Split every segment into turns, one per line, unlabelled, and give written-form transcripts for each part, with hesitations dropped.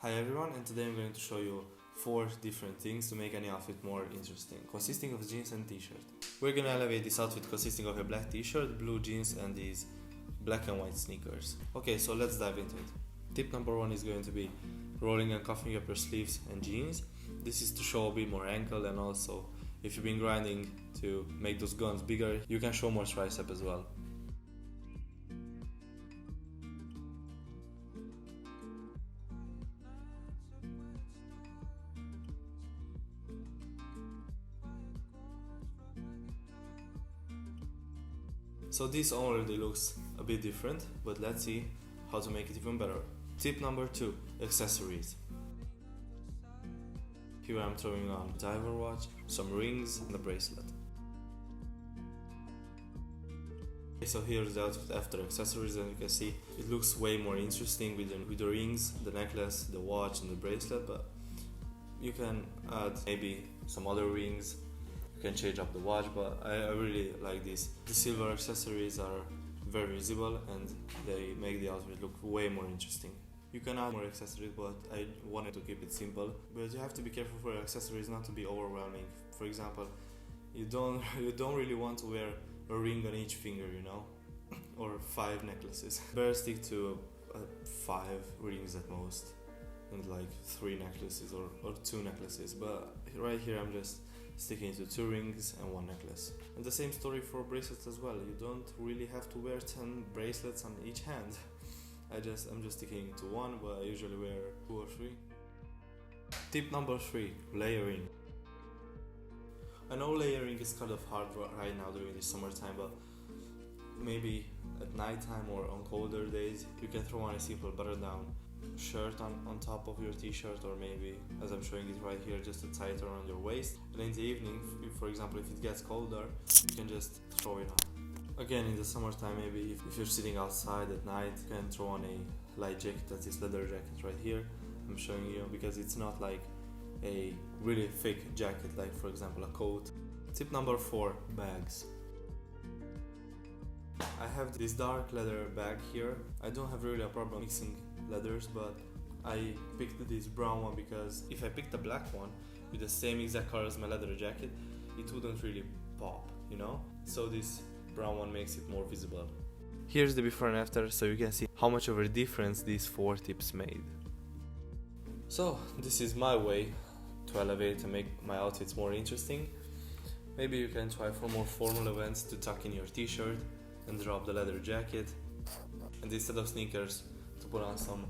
Hi everyone, and today I'm going to show you 4 different things to make any outfit more interesting, consisting of jeans and t-shirt. We're gonna elevate this outfit consisting of a black t-shirt, blue jeans and these black and white sneakers. Okay, so let's dive into it. Tip number 1 is going to be rolling and cuffing up your sleeves and jeans. This is to show a bit more ankle, and also if you've been grinding to make those guns bigger, you can show more tricep as well. So this already looks a bit different, but let's see how to make it even better. Tip number 2, accessories. Here I'm throwing on a diver watch, some rings and a bracelet. Okay, so here's the outfit after accessories, and you can see it looks way more interesting with the rings, the necklace, the watch and the bracelet, but you can add maybe some other rings. You can change up the watch, but I really like this. The silver accessories are very visible and they make the outfit look way more interesting. You can add more accessories, but I wanted to keep it simple. But you have to be careful for your accessories not to be overwhelming. For example, you don't really want to wear a ring on each finger, you know, or 5 necklaces. Better stick to 5 rings at most, and like 3 necklaces or 2 necklaces. But right here I'm just sticking to 2 rings and 1 necklace. And the same story for bracelets as well. You don't really have to wear 10 bracelets on each hand. I'm just sticking to 1, but I usually wear 2 or 3. Tip number 3, layering. I know layering is kind of hard right now during the summertime, but maybe at night time or on colder days you can throw on a simple button-down shirt on top of your t-shirt, or maybe, as I'm showing it right here, just a tighter around your waist. And in the evening, for example, if it gets colder, you can just throw it on. Again, in the summertime, maybe if you're sitting outside at night, you can throw on a light jacket. That's this leather jacket right here I'm showing you, because it's not like a really thick jacket like, for example, a coat. Tip number 4, bags. I have this dark leather bag here. I don't have really a problem mixing leathers, but I picked this brown one because if I picked a black one with the same exact color as my leather jacket, it wouldn't really pop, you know? So this brown one makes it more visible. Here's the before and after, so you can see how much of a difference these 4 tips made. So this is my way to elevate and make my outfits more interesting. Maybe you can try for more formal events to tuck in your t-shirt and drop the leather jacket, and instead of sneakers, to put on some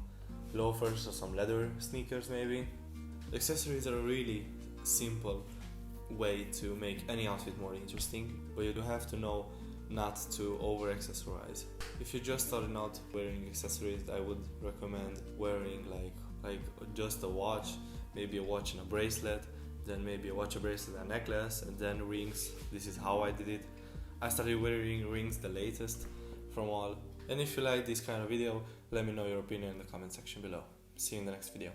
loafers or some leather sneakers maybe. Accessories are a really simple way to make any outfit more interesting, but you do have to know not to over accessorize. If you're just starting out wearing accessories, I would recommend wearing like just a watch, maybe a watch and a bracelet, then maybe a watch, a bracelet and a necklace, and then rings. This is how I did it. I started wearing rings the latest from all. And if you like this kind of video, let me know your opinion in the comment section below. See you in the next video.